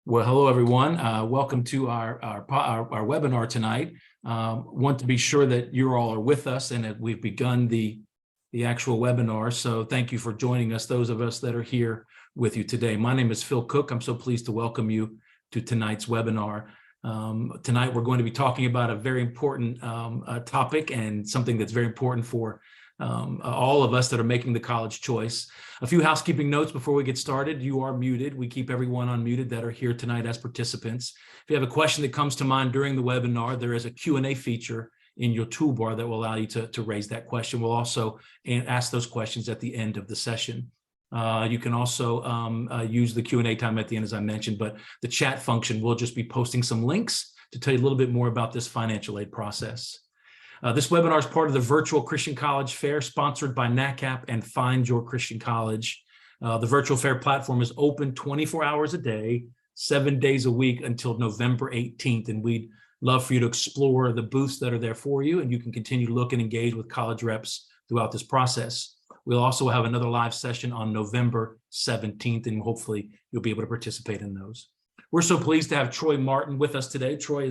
Well, hello, everyone. Welcome to our webinar tonight. Want to be sure that you all are with us and that we've begun the actual webinar. So thank you for joining us, those of us that are here with you today. My name is Phil Cook. I'm so pleased to welcome you to tonight's webinar. Tonight, we're going to be talking about a very important topic and something that's very important for all of us that are making the college choice. A few housekeeping notes before we get started. You are muted. We keep everyone unmuted that are here tonight as participants. If you have a question that comes to mind during the webinar, there is a Q&A feature in your toolbar that will allow you to raise that question. We'll also ask those questions at the end of the session. You can also use the Q&A time at the end, as I mentioned, but the chat function will just be posting some links to tell you a little bit more about this financial aid process. This webinar is part of the Virtual Christian College Fair sponsored by NACAP and Find Your Christian College. The Virtual Fair platform is open 24 hours a day, 7 days a week until November 18th. And we'd love for you to explore the booths that are there for you, and you can continue to look and engage with college reps throughout this process. We'll also have another live session on November 17th, and hopefully you'll be able to participate in those. We're so pleased to have Troy Martin with us today. Troy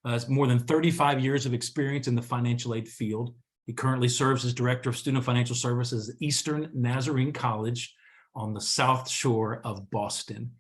has more than 35 years of experience in the financial aid field. He currently serves as Director of Student Financial Services at Eastern Nazarene College on the South Shore of Boston.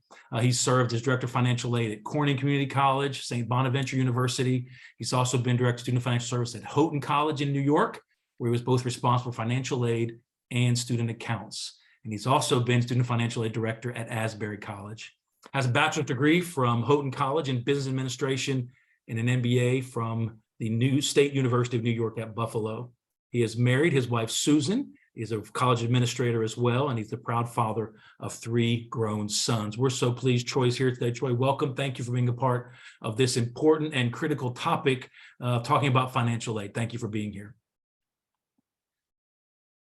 He served as Director of Financial Aid at Corning Community College, St. Bonaventure University. He's also been Director of Student Financial Services at Houghton College in New York, where he was both responsible for financial aid and student accounts. And he's also been Student Financial Aid Director at Asbury College. Has a bachelor's degree from Houghton College in Business Administration and an MBA from the New State University of New York at Buffalo. He is married. His wife, Susan, is a college administrator as well, and he's the proud father of 3 grown sons. We're so pleased Troy's here today. Troy, welcome. Thank you for being a part of this important and critical topic, talking about financial aid. Thank you for being here.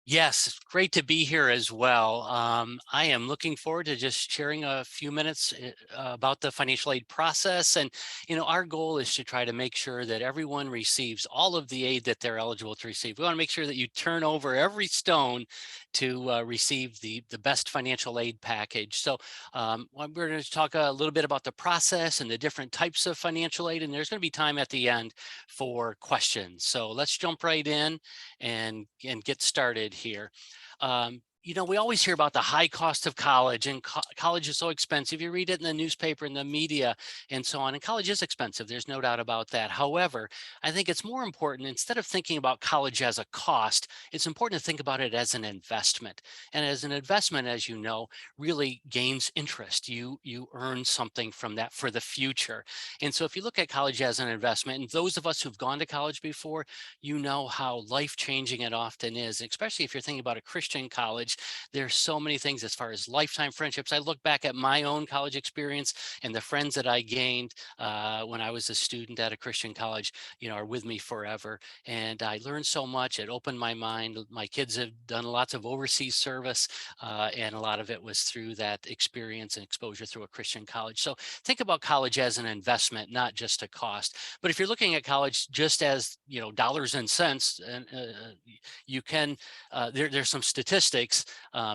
Yes, it's great to be here as well. I am looking forward to just sharing a few minutes about the financial aid process. And, our goal is to try to make sure that everyone receives all of the aid that they're eligible to receive. We want to make sure that you turn over every stone to receive the best financial aid package. So we're going to talk a little bit about the process and the different types of financial aid. And there's going to be time at the end for questions. So let's jump right in and get started here. We always hear about the high cost of college, and college is so expensive. You read it in the newspaper, in the media, and so on. And college is expensive. There's no doubt about that. However, I think it's more important, instead of thinking about college as a cost, it's important to think about it as an investment. And as an investment, as you know, really gains interest. You earn something from that for the future. And so if you look at college as an investment, and those of us who've gone to college before, you know how life-changing it often is, especially if you're thinking about a Christian college. There's so many things as far as lifetime friendships. I look back at my own college experience, and the friends that I gained when I was a student at a Christian college, are with me forever. And I learned so much. It opened my mind. My kids have done lots of overseas service, and a lot of it was through that experience and exposure through a Christian college. So think about college as an investment, not just a cost. But if you're looking at college just as, dollars and cents, and you can, there's some statistics.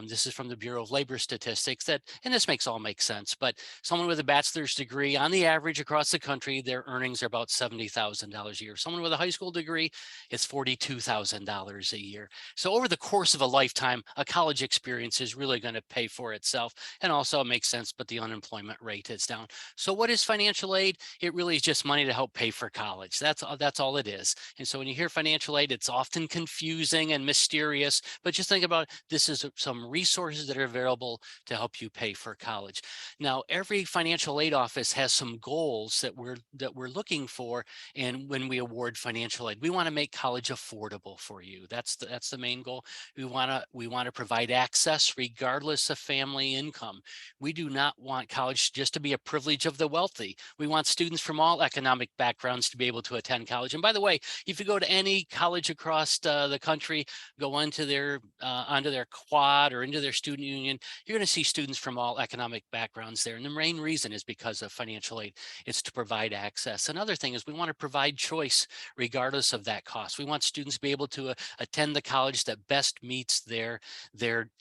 This is from the Bureau of Labor Statistics and this make sense, but someone with a bachelor's degree, on the average across the country, their earnings are about $70,000 a year. Someone with a high school degree, it's $42,000 a year. So over the course of a lifetime, a college experience is really going to pay for itself. And also it makes sense, but the unemployment rate is down. So what is financial aid? It really is just money to help pay for college. That's all it is. And so when you hear financial aid, it's often confusing and mysterious, but just think about this is some resources that are available to help you pay for college. Now, every financial aid office has some goals that we're looking for, and when we award financial aid, we want to make college affordable for you. That's the main goal. We want to provide access regardless of family income. We do not want college just to be a privilege of the wealthy. We want students from all economic backgrounds to be able to attend college. And by the way, if you go to any college across the country, go onto their quad or into their student union, you're going to see students from all economic backgrounds there. And the main reason is because of financial aid. It's to provide access. Another thing is we want to provide choice regardless of that cost. We want students to be able to attend the college that best meets their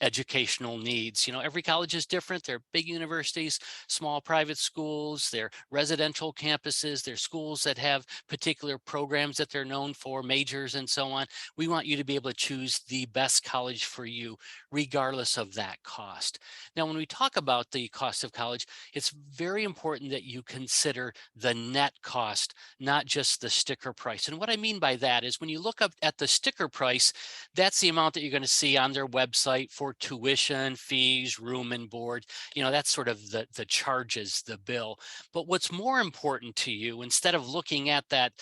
educational needs. You know, every college is different. They're big universities, small private schools, they're residential campuses, they're schools that have particular programs that they're known for, majors and so on. We want you to be able to choose the best college for you, regardless of that cost. Now, when we talk about the cost of college, it's very important that you consider the net cost, not just the sticker price. And what I mean by that is when you look up at the sticker price, that's the amount that you're going to see on their website for tuition, fees, room and board. You know, that's sort of the charges, the bill. But what's more important to you, instead of looking at that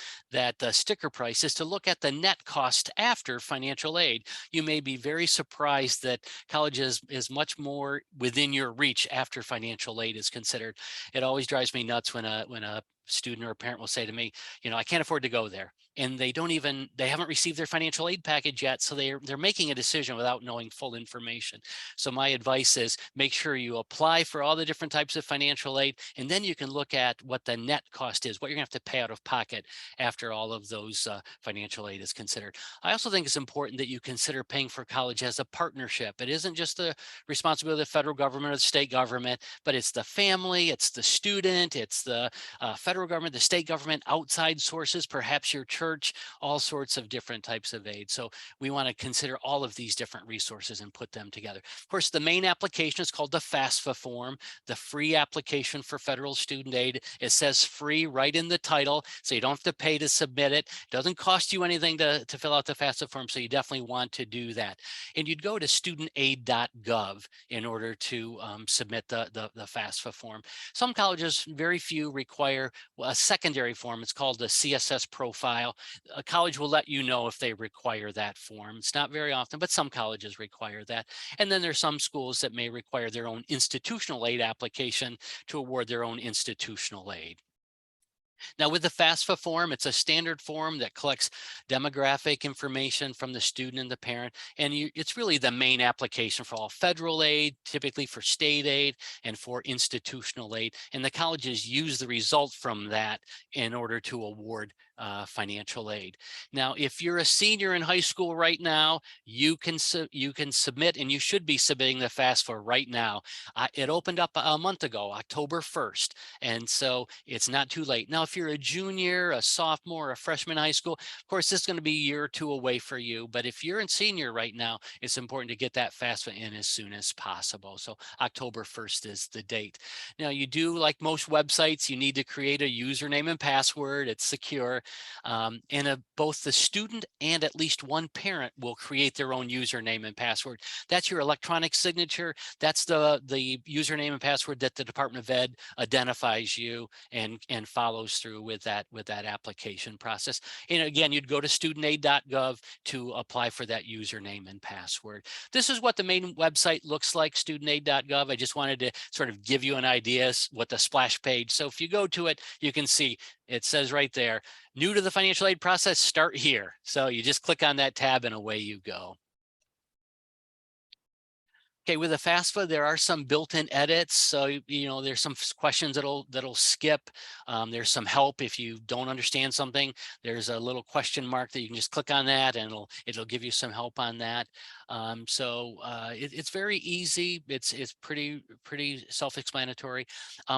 sticker price, is to look at the net cost after financial aid. You may be very surprised that college is much more within your reach after financial aid is considered. It always drives me nuts when a student or a parent will say to me, you know, I can't afford to go there. And they haven't received their financial aid package yet. So they're making a decision without knowing full information. So my advice is make sure you apply for all the different types of financial aid, and then you can look at what the net cost is, what you're gonna have to pay out of pocket after all of those financial aid is considered. I also think it's important that you consider paying for college as a partnership. It isn't just the responsibility of the federal government or the state government, but it's the family, it's the student, it's the federal government, the state government, outside sources, perhaps your church, all sorts of different types of aid. So we want to consider all of these different resources and put them together. Of course, the main application is called the FAFSA form, the free application for federal student aid. It says free right in the title, so you don't have to pay to submit it. It doesn't cost you anything to fill out the FAFSA form, so you definitely want to do that. And you'd go to studentaid.gov in order to submit the FAFSA form. Some colleges, very few, require a secondary form. It's called the CSS profile. A college will let you know if they require that form. It's not very often, but some colleges require that. And then there's some schools that may require their own institutional aid application to award their own institutional aid. Now, with the FAFSA form, it's a standard form that collects demographic information from the student and the parent, and it's really the main application for all federal aid, typically for state aid, and for institutional aid. And the colleges use the result from that in order to award financial aid. Now, if you're a senior in high school right now, you can submit, and you should be submitting the FAFSA right now. It opened up a month ago, October 1st, and so it's not too late. Now, if you're a junior, a sophomore, a freshman in high school, of course, this is going to be a year or two away for you. But if you're a senior right now, it's important to get that FAFSA in as soon as possible. So October 1st is the date. Now, you do, like most websites, you need to create a username and password. It's secure. Both the student and at least one parent will create their own username and password. That's your electronic signature. That's the username and password that the Department of Ed identifies you and follows through with that application process. And again, you'd go to studentaid.gov to apply for that username and password. This is what the main website looks like, studentaid.gov. I just wanted to sort of give you an idea what the splash page. So if you go to it, you can see it says right there, new to the financial aid process, start here. So you just click on that tab and away you go. Okay, with a FAFSA, there are some built-in edits. So, you know, there's some questions that'll skip. There's some help if you don't understand something. There's a little question mark that you can just click on that and it'll give you some help on that. It's very easy. It's pretty self-explanatory.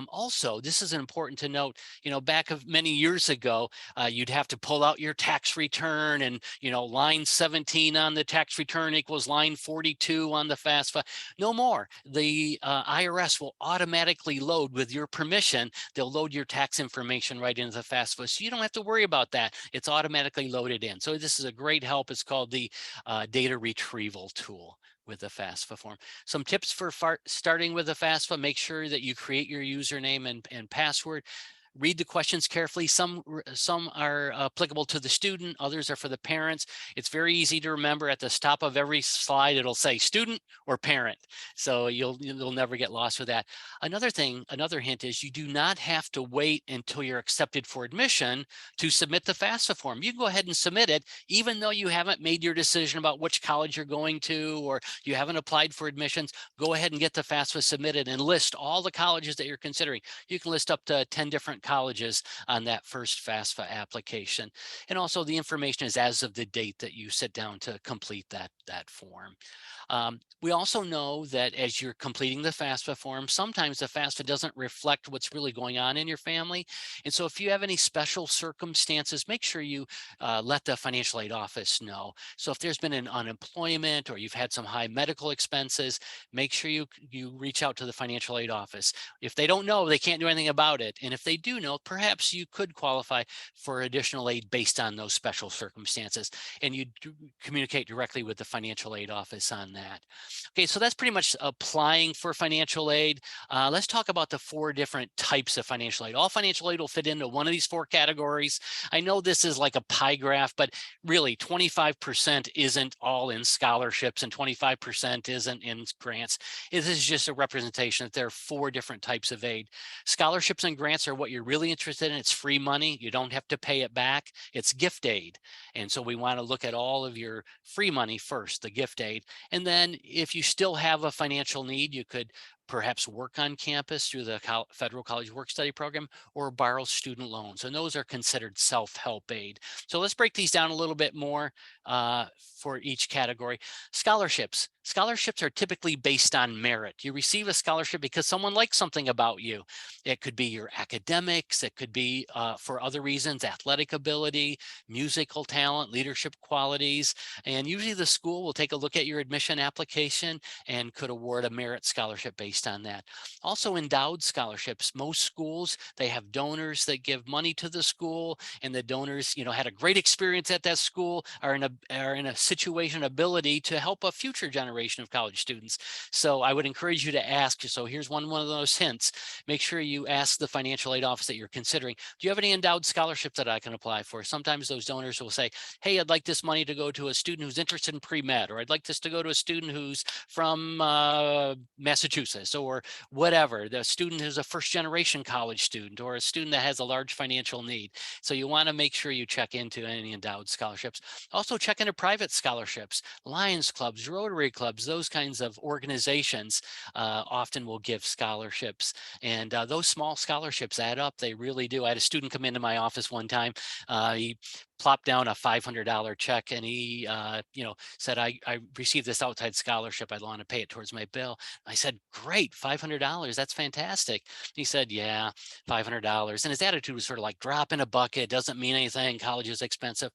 Also, this is important to note, you know, back of many years ago, you'd have to pull out your tax return and, you know, line 17 on the tax return equals line 42 on the FAFSA. No more. The IRS will automatically load, with your permission, they'll load your tax information right into the FAFSA. So you don't have to worry about that. It's automatically loaded in. So this is a great help. It's called the data retrieval tool with the FAFSA form. Some tips for starting with the FAFSA: make sure that you create your username and password. read the questions carefully. Some are applicable to the student, others are for the parents. It's very easy to remember. At the top of every slide, it'll say student or parent. So you'll never get lost with that. Another hint is you do not have to wait until you're accepted for admission to submit the FAFSA form. You can go ahead and submit it, even though you haven't made your decision about which college you're going to, or you haven't applied for admissions. Go ahead and get the FAFSA submitted and list all the colleges that you're considering. You can list up to 10 different colleges on that first FAFSA application. And also the information is as of the date that you sit down to complete that form. We also know that as you're completing the FAFSA form, sometimes the FAFSA doesn't reflect what's really going on in your family. And so if you have any special circumstances, make sure you let the financial aid office know. So if there's been an unemployment or you've had some high medical expenses, make sure you reach out to the financial aid office. If they don't know, they can't do anything about it. And if they do know, perhaps you could qualify for additional aid based on those special circumstances. And you communicate directly with the financial aid office on that. Okay, so that's pretty much applying for financial aid. Let's talk about the 4 different types of financial aid. All financial aid will fit into one of these 4 categories. I know this is like a pie graph, but really 25% isn't all in scholarships and 25% isn't in grants. This is just a representation that there are 4 different types of aid. Scholarships and grants are what you're really interested in. It's free money. You don't have to pay it back. It's gift aid. And so we want to look at all of your free money first, the gift aid. And then if you still have a financial need, you could perhaps work on campus through the Federal College Work Study Program or borrow student loans. And those are considered self-help aid. So let's break these down a little bit more for each category. Scholarships. Scholarships are typically based on merit. You receive a scholarship because someone likes something about you. It could be your academics. It could be for other reasons, athletic ability, musical talent, leadership qualities. And usually the school will take a look at your admission application and could award a merit scholarship based on that. Also endowed scholarships. Most schools, they have donors that give money to the school, and the donors, had a great experience at that school, are in a situation, ability to help a future generation of college students. So I would encourage you to ask. So here's one of those hints. Make sure you ask the financial aid office that you're considering, do you have any endowed scholarships that I can apply for? Sometimes those donors will say, hey, I'd like this money to go to a student who's interested in pre-med, or I'd like this to go to a student who's from Massachusetts, or whatever. The student who's a first generation college student, or a student that has a large financial need. So you want to make sure you check into any endowed scholarships. Also check into private scholarships, Lions clubs, Rotary clubs, those kinds of organizations often will give scholarships. And those small scholarships add up. They really do. I had a student come into my office one time. He plopped down a $500 check, and he said, I received this outside scholarship. I'd want to pay it towards my bill. I said, great, $500. That's fantastic. He said, yeah, $500. And his attitude was sort of like, drop in a bucket, doesn't mean anything. College is expensive.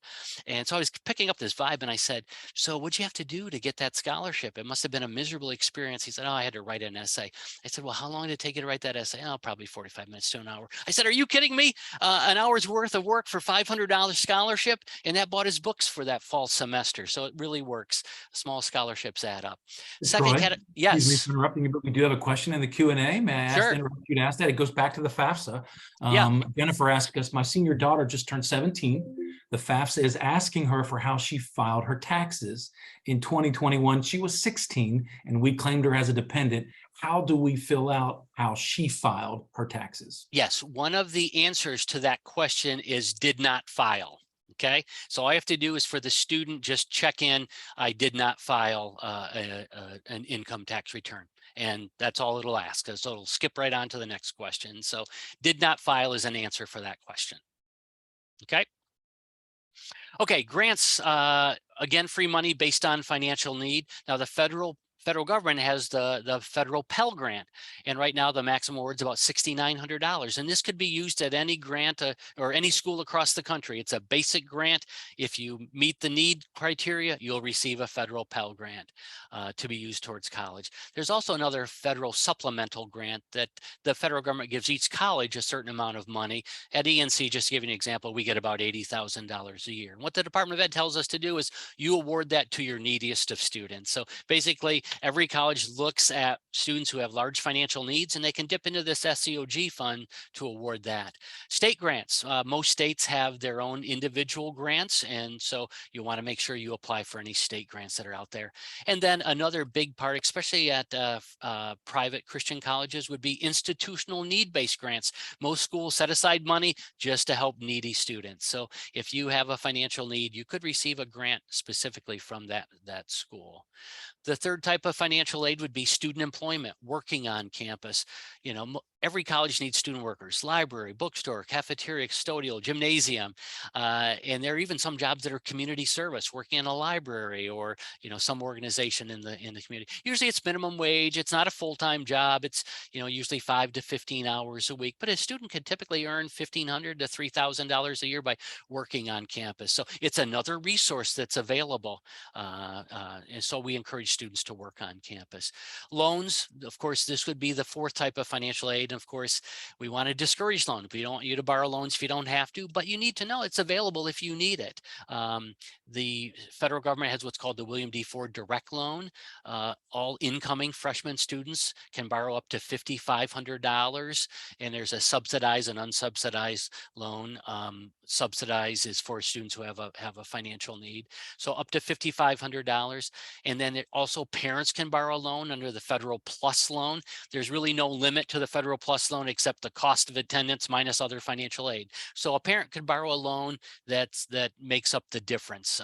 And so I was picking up this vibe, and I said, so what'd you have to do to get that scholarship? It must have been a miserable experience. He said, oh, I had to write an essay. I said, well, how long did it take you to write that essay? Oh, probably 45 minutes to an hour. I said, are you kidding me? An hour's worth of work for $500 scholarship? And that bought his books for that fall semester. So it really works. Small scholarships add up. Second Troy, yes. Excuse me for interrupting you, but we do have a question in the Q&A. May I Sure. interrupt you to ask that? It goes back to the FAFSA. Yeah. Jennifer asked us, my senior daughter just turned 17. The FAFSA is asking her for how she filed her taxes. In 2021, she was 16, and we claimed her as a dependent. How do we fill out how she filed her taxes? Yes, one of the answers to that question is did not file. Okay, so all I have to do is for the student, just check in, I did not file an income tax return. And that's all it'll ask. So it'll skip right on to the next question. So did not file is an answer for that question. Okay. Okay, grants, again, free money based on financial need. Now the federal government has the federal Pell Grant, and right now the maximum award is about $6,900, and this could be used at any grant or any school across the country. It's a basic grant. If you meet the need criteria, you'll receive a federal Pell Grant to be used towards college. There's also another federal supplemental grant that the federal government gives each college a certain amount of money. At ENC, just to give you an example, we get about $80,000 a year. And what the Department of Ed tells us to do is you award that to your neediest of students. So basically, every college looks at students who have large financial needs, and they can dip into this SEOG fund to award that. State grants, most states have their own individual grants, and so you want to make sure you apply for any state grants that are out there. And then another big part, especially at private Christian colleges, would be institutional need-based grants. Most schools set aside money just to help needy students. So if you have a financial need, you could receive a grant specifically from that school. The third type of financial aid would be student employment, working on campus. You know, every college needs student workers: library, bookstore, cafeteria, custodial, gymnasium. And there are even some jobs that are community service, working in a library or, you know, some organization in the community. Usually it's minimum wage. It's not a full-time job. It's, you know, usually 5 to 15 hours a week, but a student can typically earn $1,500 to $3,000 a year by working on campus. So it's another resource that's available. And so we encourage students to work on campus. Loans, of course, this would be the fourth type of financial aid. And of course, we want to discourage loans. We don't want you to borrow loans if you don't have to, but you need to know it's available if you need it. The federal government has what's called the William D. Ford Direct Loan. All incoming freshman students can borrow up to $5,500, and there's a subsidized and unsubsidized loan. Subsidized is for students who have a financial need, so up to $5,500. And then also parents can borrow a loan under the Federal Plus Loan. There's really no limit to the Federal Plus Loan except the cost of attendance minus other financial aid. So a parent could borrow a loan that makes up the difference,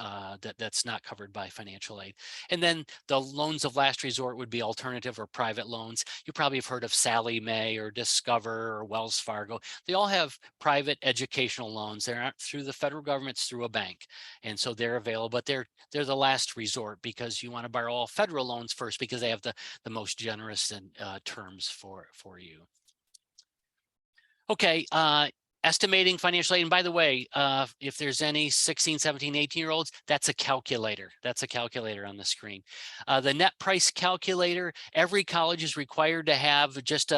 that's not covered by financial aid. And then the loans of last resort would be alternative or private loans. You probably have heard of Sallie Mae or Discover or Wells Fargo. They all have private educational loans. They're not through the federal government, it's through a bank. And so they're available, but they're the last resort because you want to borrow all federal loans first because they have the most generous terms for you. Okay, estimating financial aid. And by the way, if there's any 16, 17, 18-year-olds, that's a calculator. That's a calculator on the screen. The net price calculator, every college is required to have just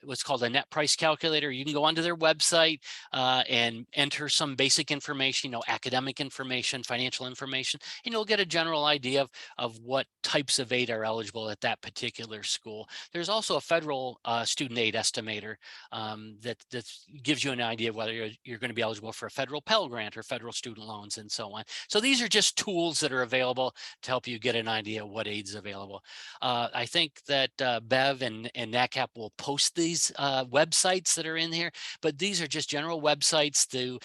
what's called a net price calculator. You can go onto their website and enter some basic information, you know, academic information, financial information, and you'll get a general idea of what types of aid are eligible at that particular school. There's also a federal student aid estimator that gives you an idea of whether you're going to be eligible for a federal Pell Grant or federal student loans and so on. So these are just tools that are available to help you get an idea of what aid is available. I think that Bev and NACAP will post these websites that are in here, but these are just general websites to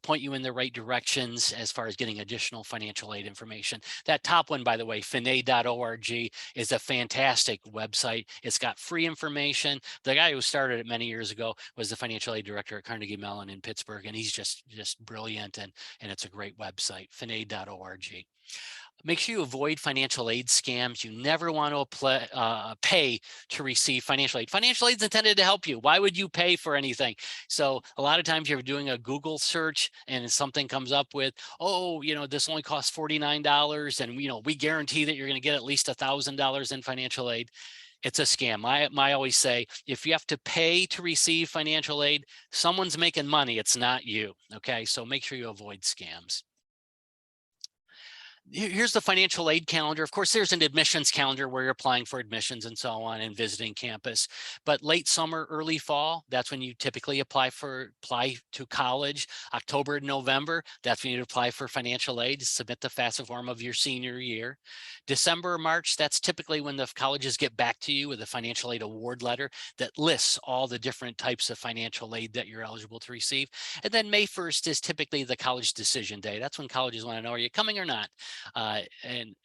point you in the right directions as far as getting additional financial aid information. That top one, by the way, finaid.org, is a fantastic website. It's got free information. The guy who started it many years ago was the financial aid director at Carnegie Mellon in Pittsburgh, and he's just brilliant, and it's a great website, finaid.org. Make sure you avoid financial aid scams. You never want to pay to receive financial aid. Financial aid is intended to help you. Why would you pay for anything? So a lot of times you're doing a Google search and something comes up with, oh, you know, this only costs $49, and, you know, we guarantee that you're going to get at least $1,000 in financial aid. It's a scam. I always say, if you have to pay to receive financial aid, someone's making money. It's not you. Okay, so make sure you avoid scams. Here's the financial aid calendar. Of course, there's an admissions calendar where you're applying for admissions and so on and visiting campus. But late summer, early fall, that's when you typically apply to college. October and November, that's when you apply for financial aid to submit the FAFSA form of your senior year. December or March, that's typically when the colleges get back to you with a financial aid award letter that lists all the different types of financial aid that you're eligible to receive. And then May 1st is typically the college decision day. That's when colleges want to know, are you coming or not? And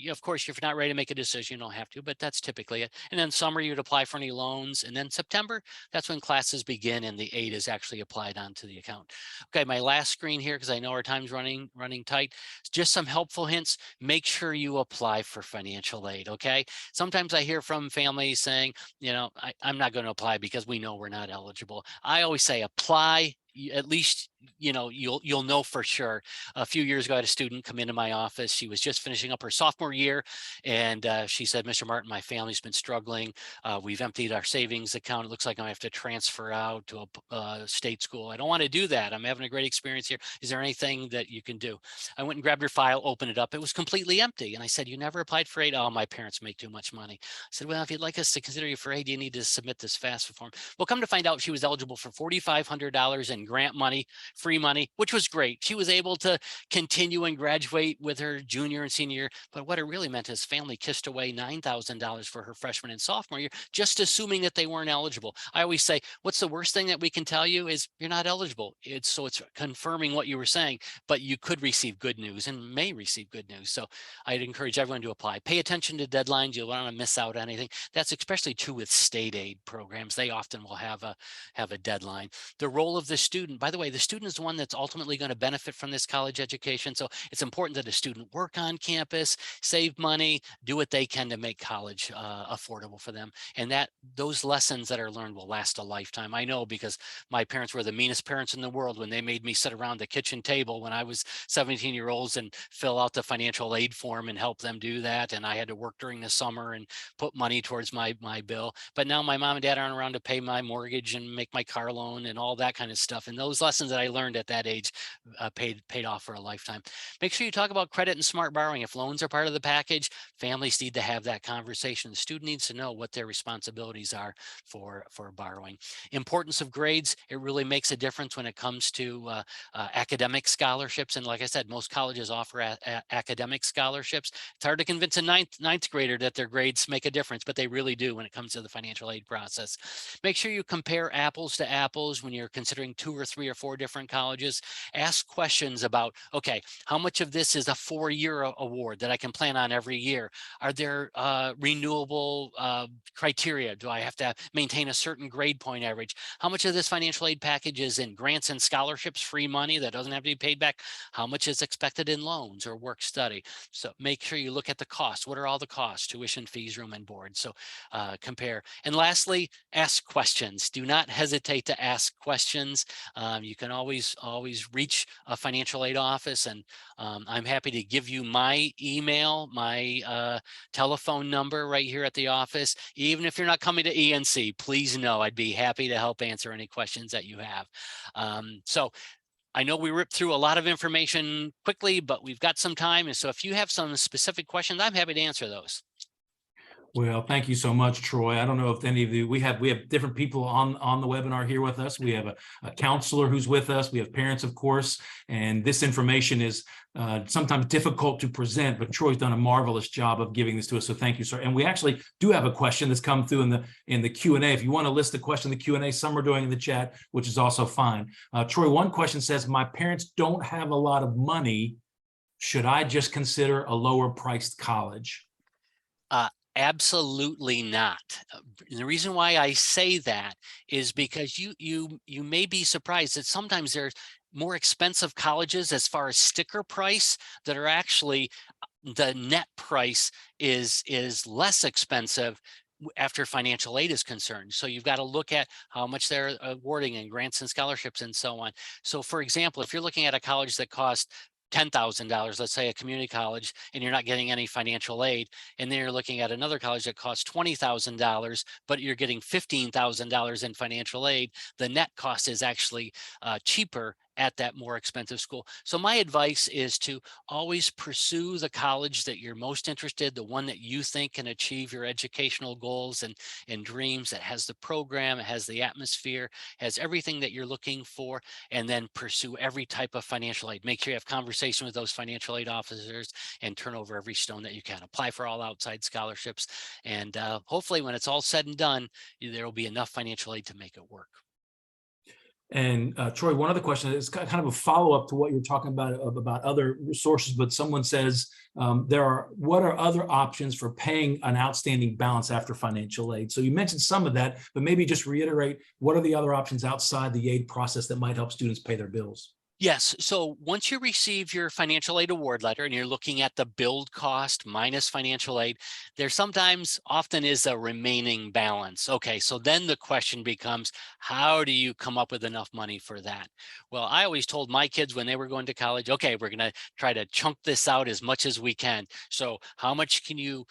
of course, if you're not ready to make a decision, you don't have to, but that's typically it. And then summer, you'd apply for any loans. And then September, that's when classes begin and the aid is actually applied onto the account. Okay, my last screen here, because I know our time's running tight. Just some helpful hints. Make sure you apply for financial aid, okay? Sometimes I hear from families saying, you know, I'm not going to apply because we know we're not eligible. I always say apply. at least, you'll know for sure. A few years ago, I had a student come into my office. She was just finishing up her sophomore year, and she said, "Mr. Martin, my family's been struggling. We've emptied our savings account. It looks like I have to transfer out to a state school. I don't want to do that. I'm having a great experience here. Is there anything that you can do?" I went and grabbed her file, opened it up. It was completely empty. And I said, "You never applied for aid?" "Oh, my parents make too much money." I said, "Well, if you'd like us to consider you for aid, you need to submit this FAFSA form." Well, come to find out, she was eligible for $4,500 in grant money, free money, which was great. She was able to continue and graduate with her junior and senior year. But what it really meant is family kissed away $9,000 for her freshman and sophomore year, just assuming that they weren't eligible. I always say, what's the worst thing that we can tell you is you're not eligible. It's confirming what you were saying, but you could receive good news and may receive good news. So I'd encourage everyone to apply. Pay attention to deadlines. You don't want to miss out on anything. That's especially true with state aid programs. They often will have a deadline. The role of the student, by the way, the student is the one that's ultimately going to benefit from this college education. So it's important that a student work on campus, save money, do what they can to make college affordable for them. And those lessons that are learned will last a lifetime. I know, because my parents were the meanest parents in the world when they made me sit around the kitchen table when I was 17-year-olds and fill out the financial aid form and help them do that. And I had to work during the summer and put money towards my bill. But now my mom and dad aren't around to pay my mortgage and make my car loan and all that kind of stuff. And those lessons that I learned at that age paid off for a lifetime. Make sure you talk about credit and smart borrowing. If loans are part of the package, families need to have that conversation. The student needs to know what their responsibilities are for borrowing. Importance of grades. It really makes a difference when it comes to academic scholarships. And like I said, most colleges offer academic scholarships. It's hard to convince a ninth grader that their grades make a difference, but they really do when it comes to the financial aid process. Make sure you compare apples to apples when you're considering 2 or 3 or 4 different colleges. Ask questions about, okay, how much of this is a 4-year award that I can plan on every year? Are there renewable criteria? Do I have to maintain a certain grade point average? How much of this financial aid package is in grants and scholarships, free money that doesn't have to be paid back? How much is expected in loans or work study? So make sure you look at the costs. What are all the costs? Tuition, fees, room and board. So compare. And lastly, ask questions. Do not hesitate to ask questions. You can always reach a financial aid office, and I'm happy to give you my email, my telephone number right here at the office. Even if you're not coming to ENC, please know I'd be happy to help answer any questions that you have. So I know we ripped through a lot of information quickly, but we've got some time. And so if you have some specific questions, I'm happy to answer those. Well, thank you so much, Troy. I don't know if any of you, we have different people on the webinar here with us. We have a counselor who's with us. We have parents, of course, and this information is sometimes difficult to present, but Troy's done a marvelous job of giving this to us. So thank you, sir. And we actually do have a question that's come through in the Q&A. If you want to list the question in the Q&A, some are doing in the chat, which is also fine. Troy, one question says, my parents don't have a lot of money. Should I just consider a lower priced college? Absolutely not. The reason why I say that is because you may be surprised that sometimes there's more expensive colleges as far as sticker price that are actually the net price is less expensive after financial aid is concerned. So you've got to look at how much they're awarding in grants and scholarships and so on. So for example, if you're looking at a college that costs $10,000, let's say a community college, and you're not getting any financial aid, and then you're looking at another college that costs $20,000, but you're getting $15,000 in financial aid, the net cost is actually cheaper at that more expensive school. So my advice is to always pursue the college that you're most interested, the one that you think can achieve your educational goals and dreams, that has the program, it has the atmosphere, has everything that you're looking for, and then pursue every type of financial aid. Make sure you have conversation with those financial aid officers and turn over every stone that you can. Apply for all outside scholarships. And hopefully when it's all said and done, there will be enough financial aid to make it work. And Troy, one other question is kind of a follow-up to what you're talking about other resources, but someone says what are other options for paying an outstanding balance after financial aid? So you mentioned some of that, but maybe just reiterate, what are the other options outside the aid process that might help students pay their bills? Yes. So once you receive your financial aid award letter and you're looking at the build cost minus financial aid, there sometimes often is a remaining balance. Okay. So then the question becomes, how do you come up with enough money for that? Well, I always told my kids when they were going to college, okay, we're going to try to chunk this out as much as we can. So how much can you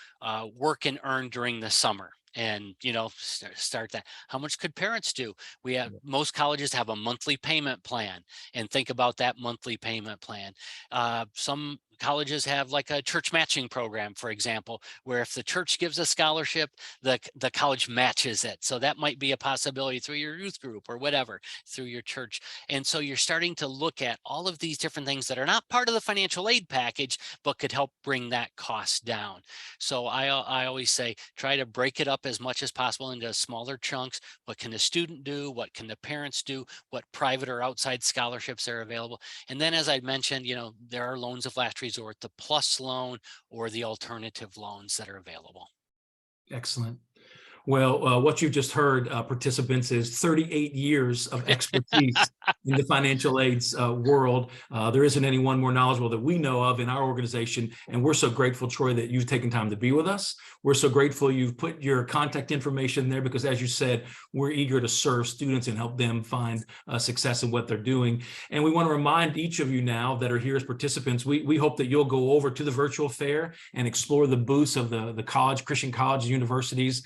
work and earn during the summer? And start that. How much could parents do? We have most colleges have a monthly payment plan, and think about that monthly payment plan. Some colleges have like a church matching program, for example, where if the church gives a scholarship, the college matches it. So that might be a possibility through your youth group or whatever, through your church. And so you're starting to look at all of these different things that are not part of the financial aid package, but could help bring that cost down. So I always say, try to break it up as much as possible into smaller chunks. What can the student do? What can the parents do? What private or outside scholarships are available? And then, as I mentioned, there are loans of last resort, the plus loan or the alternative loans that are available. Excellent. Well, what you've just heard, participants, is 38 years of expertise in the financial aids world. There isn't anyone more knowledgeable that we know of in our organization, and we're so grateful, Troy, that you've taken time to be with us. We're so grateful you've put your contact information there because, as you said, we're eager to serve students and help them find success in what they're doing. And we want to remind each of you now that are here as participants, we hope that you'll go over to the virtual fair and explore the booths of the college, Christian colleges, universities.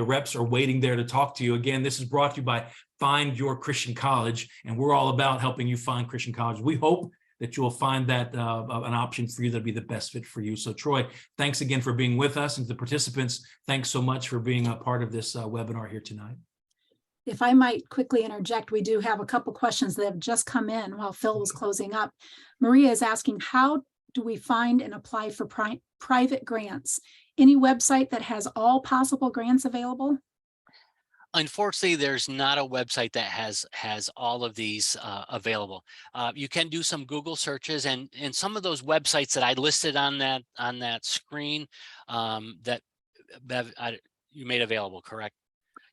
The reps are waiting there to talk to you. Again, this is brought to you by Find Your Christian College, and we're all about helping you find Christian college. We hope that you'll find that an option for you that'll be the best fit for you. So, Troy, thanks again for being with us, and to the participants, thanks so much for being a part of this webinar here tonight. If I might quickly interject, we do have a couple questions that have just come in while Phil was closing up. Maria is asking, how do we find and apply for private grants? Any website that has all possible grants available? Unfortunately, there's not a website that has all of these available. You can do some Google searches, and some of those websites that I listed on that screen that you made available, correct?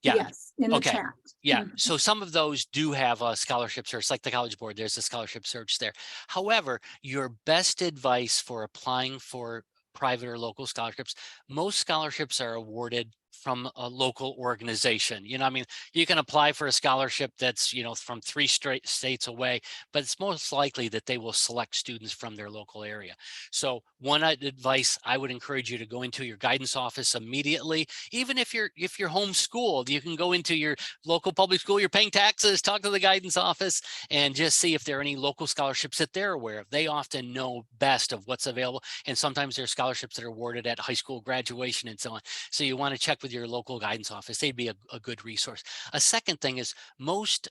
Yeah. Yes, in the Okay. chat. Yeah. So some of those do have a scholarship search, like the College Board. There's a scholarship search there. However, your best advice for applying for private or local scholarships, most scholarships are awarded from a local organization. I mean, you can apply for a scholarship that's, from 3 straight states away, but it's most likely that they will select students from their local area. So one advice I would encourage you to go into your guidance office immediately. Even if you're homeschooled, you can go into your local public school, you're paying taxes, talk to the guidance office and just see if there are any local scholarships that they're aware of. They often know best of what's available. And sometimes there are scholarships that are awarded at high school graduation and so on. So you want to check with your local guidance office. They'd be a good resource. A second thing is most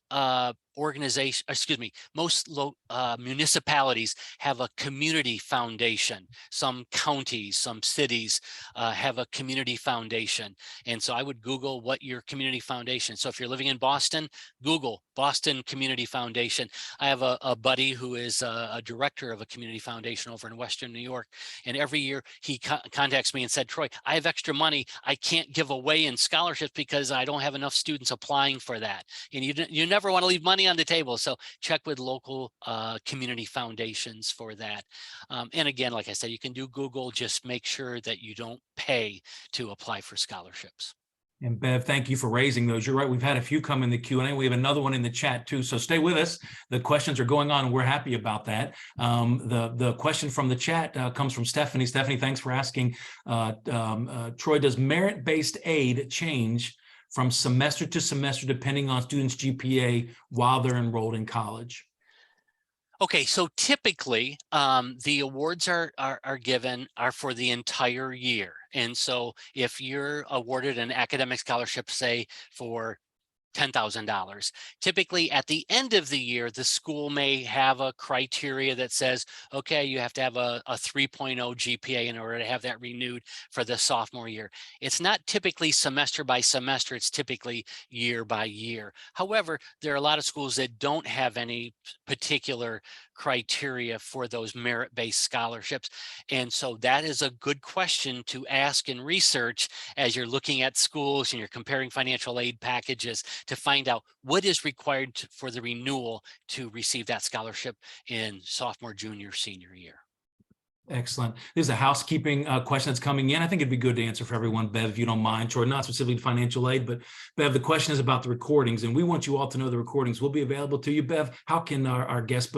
municipalities have a community foundation. Some counties, some cities have a community foundation. And so I would Google what your community foundation. So if you're living in Boston, Google Boston Community Foundation. I have a buddy who is a director of a community foundation over in Western New York. And every year he contacts me and said, Troy, I have extra money I can't give away in scholarships because I don't have enough students applying for that. And you never want to leave money on the table. So check with local community foundations for that. And again, like I said, you can do Google, just make sure that you don't pay to apply for scholarships. And Bev, thank you for raising those. You're right. We've had a few come in the Q&A. We have another one in the chat too. So stay with us. The questions are going on and we're happy about that. The question from the chat comes from Stephanie. Stephanie, thanks for asking. Troy, does merit-based aid change from semester to semester depending on students' GPA while they're enrolled in college? Okay, so typically the awards are given for the entire year. And so if you're awarded an academic scholarship, say for $10,000. Typically at the end of the year, the school may have a criteria that says, okay, you have to have a 3.0 GPA in order to have that renewed for the sophomore year. It's not typically semester by semester, it's typically year by year. However, there are a lot of schools that don't have any particular criteria for those merit-based scholarships. And so that is a good question to ask and research as you're looking at schools and you're comparing financial aid packages to find out what is required for the renewal to receive that scholarship in sophomore, junior, senior year. Excellent. There's a housekeeping question that's coming in. I think it'd be good to answer for everyone, Bev, if you don't mind, or not specifically financial aid, but Bev, the question is about the recordings, and we want you all to know the recordings will be available to you. Bev, how can our guests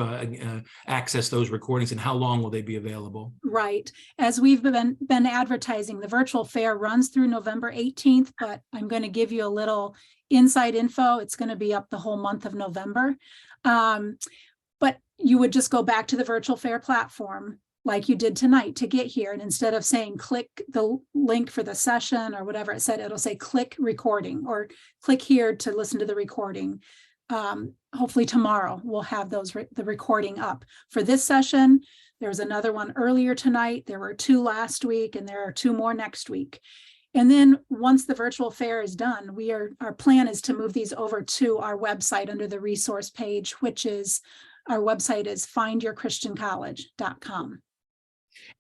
access those recordings, and how long will they be available? Right. As we've been advertising, the virtual fair runs through November 18th, but I'm going to give you a little inside info. It's going to be up the whole month of November. But you would just go back to the virtual fair platform like you did tonight to get here. And instead of saying click the link for the session or whatever it said, it'll say click recording or click here to listen to the recording. Hopefully tomorrow we'll have the recording up. For this session, there was another one earlier tonight. There were 2 last week, and there are 2 more next week. And then once the virtual fair is done, our plan is to move these over to our website under the resource page, which is our website is findyourchristiancollege.com.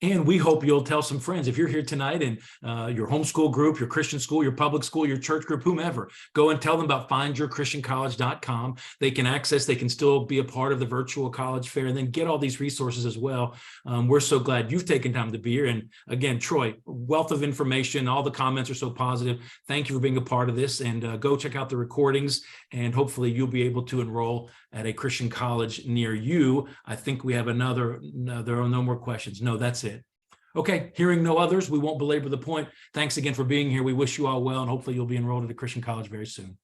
And we hope you'll tell some friends. If you're here tonight and your homeschool group, your Christian school, your public school, your church group, whomever, go and tell them about findyourchristiancollege.com. They can still be a part of the virtual college fair and then get all these resources as well. We're so glad you've taken time to be here. And again, Troy, wealth of information. All the comments are so positive. Thank you for being a part of this, and go check out the recordings, and hopefully you'll be able to enroll at a Christian college near you. I think we have there are no more questions. No, that's it. Okay, hearing no others, we won't belabor the point. Thanks again for being here. We wish you all well, and hopefully you'll be enrolled at a Christian college very soon.